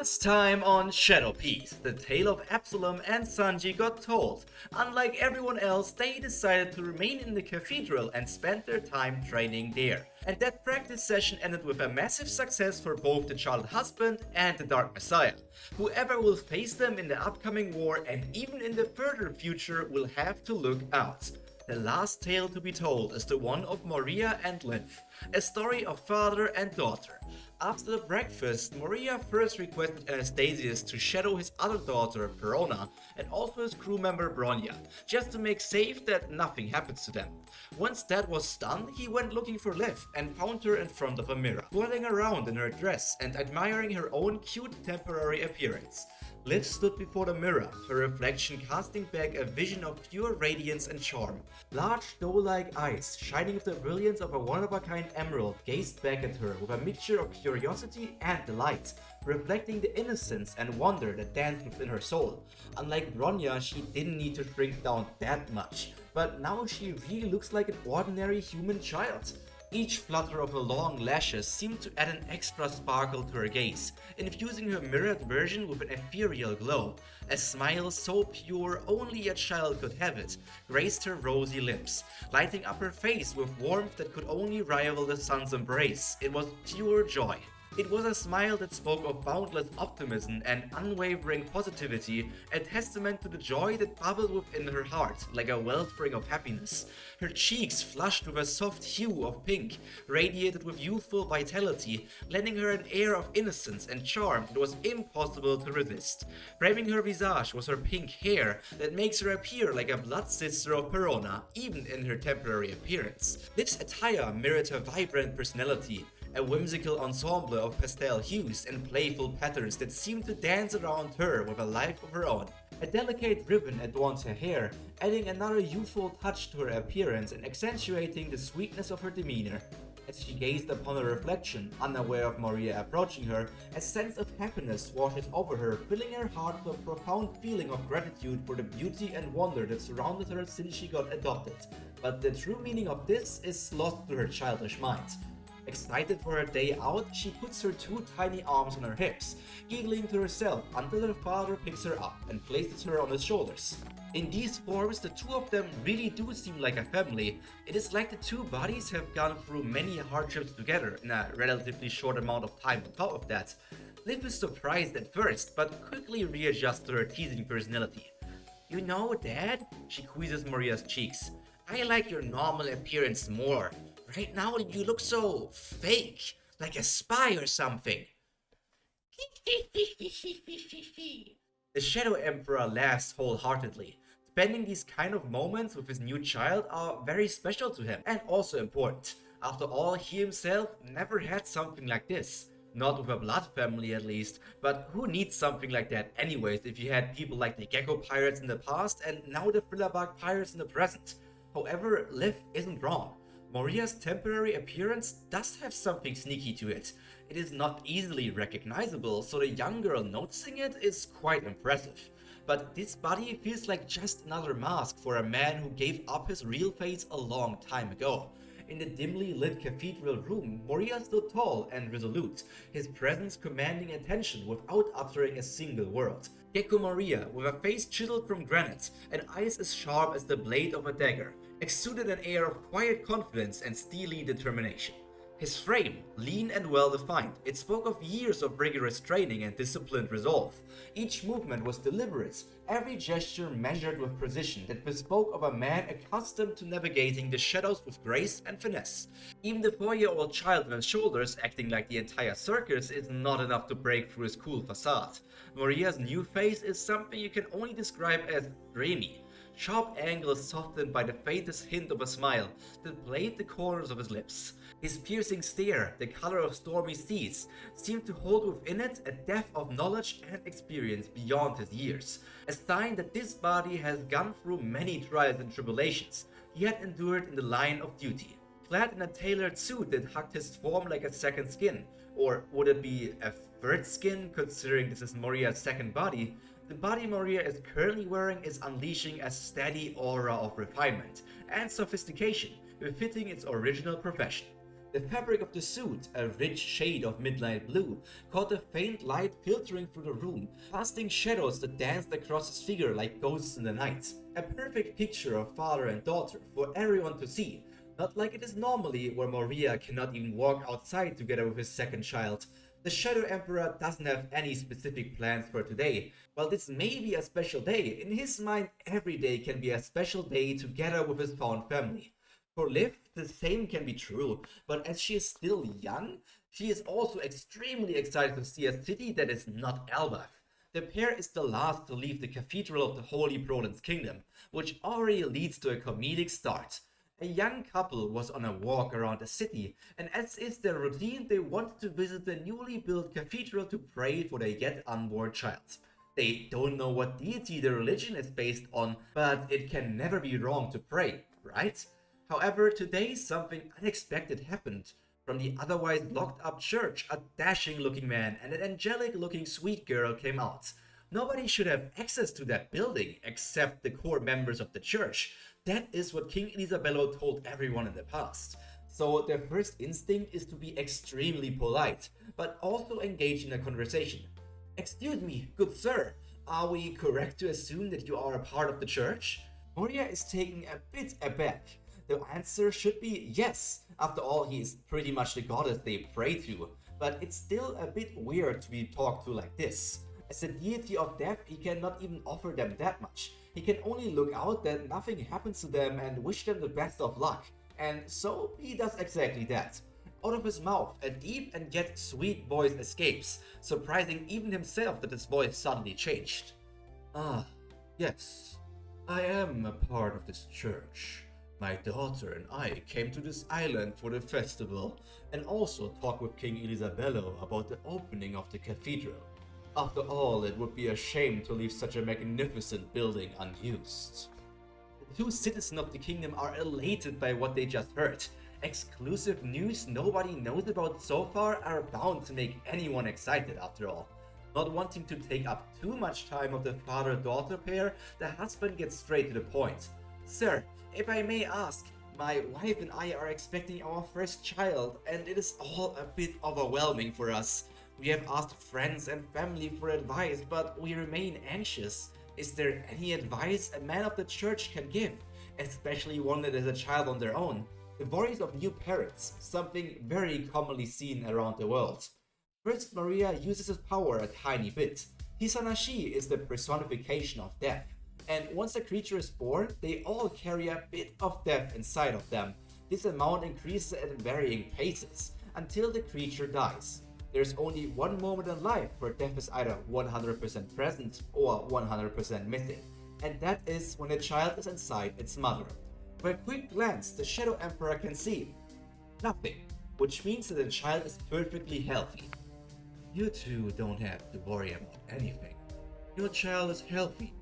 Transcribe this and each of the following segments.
Last time on Shadow Piece, the tale of Absalom and Sanji got told. Unlike everyone else, they decided to remain in the cathedral and spend their time training there. And that practice session ended with a massive success for both the child husband and the Dark Messiah. Whoever will face them in the upcoming war and even in the further future will have to look out. The last tale to be told is the one of Moria and Luffy, a story of father and daughter. After the breakfast, Moria first requested Anastasius to shadow his other daughter, Perona, and also his crew member Bronya, just to make safe that nothing happens to them. Once that was done, he went looking for Liv and found her in front of a mirror, twirling around in her dress and admiring her own cute temporary appearance. Liv stood before the mirror, her reflection casting back a vision of pure radiance and charm. Large doe-like eyes, shining with the brilliance of a one-of-a-kind emerald, gazed back at her with a mixture of curiosity and delight, reflecting the innocence and wonder that danced within her soul. Unlike Bronya, she didn't need to shrink down that much, but now she really looks like an ordinary human child. Each flutter of her long lashes seemed to add an extra sparkle to her gaze, infusing her mirrored version with an ethereal glow. A smile so pure only a child could have it graced her rosy lips, lighting up her face with warmth that could only rival the sun's embrace. It was pure joy. It was a smile that spoke of boundless optimism and unwavering positivity, a testament to the joy that bubbled within her heart, like a wellspring of happiness. Her cheeks, flushed with a soft hue of pink, radiated with youthful vitality, lending her an air of innocence and charm that was impossible to resist. Framing her visage was her pink hair that makes her appear like a blood sister of Perona, even in her temporary appearance. Liv's attire mirrored her vibrant personality, a whimsical ensemble of pastel hues and playful patterns that seemed to dance around her with a life of her own. A delicate ribbon adorned her hair, adding another youthful touch to her appearance and accentuating the sweetness of her demeanor. As she gazed upon her reflection, unaware of Moria approaching her, a sense of happiness washes over her, filling her heart with a profound feeling of gratitude for the beauty and wonder that surrounded her since she got adopted. But the true meaning of this is lost to her childish mind. Excited for her day out, she puts her two tiny arms on her hips, giggling to herself until her father picks her up and places her on his shoulders. In these forms, the two of them really do seem like a family. It is like the two bodies have gone through many hardships together in a relatively short amount of time on top of that. Liv is surprised at first, but quickly readjusts to her teasing personality. "You know, Dad?" she squeezes Maria's cheeks. "I like your normal appearance more. Right now you look so fake, like a spy or something." The Shadow Emperor laughs wholeheartedly. Spending these kind of moments with his new child are very special to him and also important. After all, he himself never had something like this. Not with a blood family at least, but who needs something like that anyways if you had people like the Gecko Pirates in the past and now the Thrillerbug Pirates in the present. However, Liv isn't wrong. Moria's temporary appearance does have something sneaky to it. It is not easily recognizable, so the young girl noticing it is quite impressive. But this body feels like just another mask for a man who gave up his real face a long time ago. In the dimly lit cathedral room, Moria stood tall and resolute, his presence commanding attention without uttering a single word. Gecko Moria, with a face chiseled from granite and eyes as sharp as the blade of a dagger, exuded an air of quiet confidence and steely determination. His frame, lean and well-defined, it spoke of years of rigorous training and disciplined resolve. Each movement was deliberate, every gesture measured with precision that bespoke of a man accustomed to navigating the shadows with grace and finesse. Even the 4-year-old child on his shoulders, acting like the entire circus, is not enough to break through his cool facade. Moria's new face is something you can only describe as dreamy. Sharp angles softened by the faintest hint of a smile that played the corners of his lips. His piercing stare, the color of stormy seas, seemed to hold within it a depth of knowledge and experience beyond his years, a sign that this body has gone through many trials and tribulations he had endured in the line of duty. Clad in a tailored suit that hugged his form like a second skin, or would it be a third skin considering this is Moria's second body, the body Moria is currently wearing is unleashing a steady aura of refinement and sophistication befitting its original profession. The fabric of the suit, a rich shade of midnight blue, caught the faint light filtering through the room, casting shadows that danced across his figure like ghosts in the night. A perfect picture of father and daughter for everyone to see, not like it is normally where Moria cannot even walk outside together with his second child. The Shadow Emperor doesn't have any specific plans for today. While this may be a special day, in his mind every day can be a special day together with his found family. For Liv, the same can be true, but as she is still young, she is also extremely excited to see a city that is not Elbaf. The pair is the last to leave the Cathedral of the Holy Province Kingdom, which already leads to a comedic start. A young couple was on a walk around the city, and as is their routine, they wanted to visit the newly built cathedral to pray for their yet unborn child. They don't know what deity the religion is based on, but it can never be wrong to pray, right? However, today something unexpected happened. From the otherwise locked up church, a dashing looking man and an angelic looking sweet girl came out. Nobody should have access to that building except the core members of the church. That is what King Isabello told everyone in the past. So their first instinct is to be extremely polite, but also engage in a conversation. Excuse me, good sir, are we correct to assume that you are a part of the church? Moria is taken a bit aback. The answer should be yes. After all, he is pretty much the goddess they pray to, but it's still a bit weird to be talked to like this. As a deity of death, he cannot even offer them that much. He can only look out that nothing happens to them and wish them the best of luck. And so he does exactly that. Out of his mouth, a deep and yet sweet voice escapes, surprising even himself that his voice suddenly changed. Ah, yes, I am a part of this church. My daughter and I came to this island for the festival and also talked with King Isabello about the opening of the cathedral. After all, it would be a shame to leave such a magnificent building unused. The two citizens of the kingdom are elated by what they just heard. Exclusive news nobody knows about so far are bound to make anyone excited after all. Not wanting to take up too much time of the father-daughter pair, the husband gets straight to the point. Sir, if I may ask, my wife and I are expecting our first child and it is all a bit overwhelming for us. We have asked friends and family for advice, but we remain anxious. Is there any advice a man of the church can give, especially one that has a child on their own? The worries of new parents, something very commonly seen around the world. First, Moria uses his power a tiny bit. Hisanashi is the personification of death, and once a creature is born, they all carry a bit of death inside of them. This amount increases at varying paces, until the creature dies. There's only one moment in life where death is either 100% present or 100% missing, and that is when a child is inside its mother. For a quick glance, the Shadow Emperor can see nothing, which means that the child is perfectly healthy. You two don't have to worry about anything. Your child is healthy,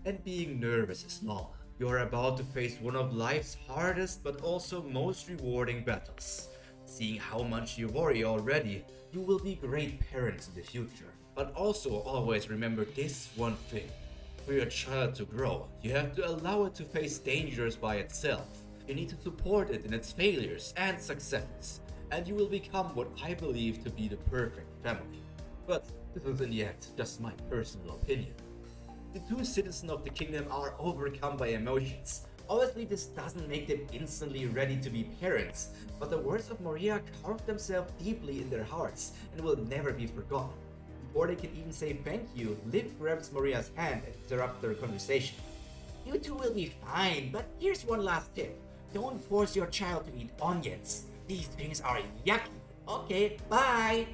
and being nervous is normal. You are about to face one of life's hardest but also most rewarding battles. Seeing how much you worry already, you will be great parents in the future. But also always remember this one thing. For your child to grow, you have to allow it to face dangers by itself. You need to support it in its failures and successes, and you will become what I believe to be the perfect family. But this is in the end just my personal opinion. The two citizens of the kingdom are overcome by emotions. Obviously, this doesn't make them instantly ready to be parents, but the words of Moria carved themselves deeply in their hearts and will never be forgotten. Before they can even say thank you, Liv grabs Moria's hand and interrupts their conversation. You two will be fine, but here's one last tip. Don't force your child to eat onions. These things are yucky. Okay, bye!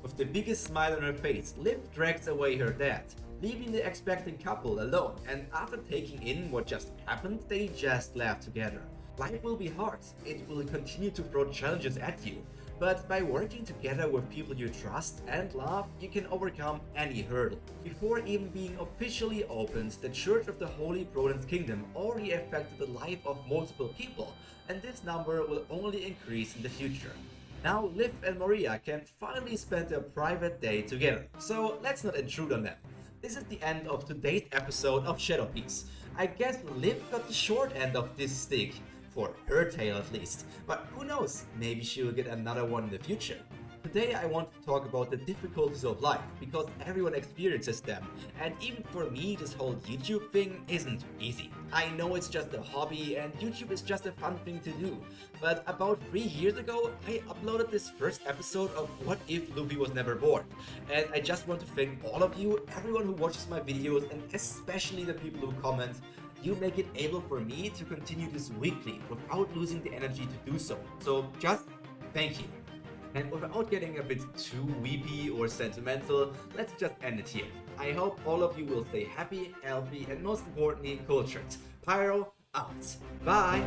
With the biggest smile on her face, Liv drags away her dad, leaving the expecting couple alone, and after taking in what just happened, they just laugh together. Life will be hard, it will continue to throw challenges at you, but by working together with people you trust and love, you can overcome any hurdle. Before even being officially opened, the Church of the Holy Province Kingdom already affected the life of multiple people, and this number will only increase in the future. Now Liv and Moria can finally spend their private day together, so let's not intrude on them. This is the end of today's episode of Shadow Piece. I guess Liv got the short end of this stick. for her tale at least. But who knows, maybe she will get another one in the future. Today I want to talk about the difficulties of life, because everyone experiences them, and even for me this whole YouTube thing isn't easy. I know it's just a hobby and YouTube is just a fun thing to do, but about 3 years ago I uploaded this first episode of What If Luffy Was Never Born, and I just want to thank all of you, everyone who watches my videos, and especially the people who comment. You make it able for me to continue this weekly without losing the energy to do so. So just thank you. And without getting a bit too weepy or sentimental, let's just end it here. I hope all of you will stay happy, healthy, and most importantly, cultured. Pyro out. Bye!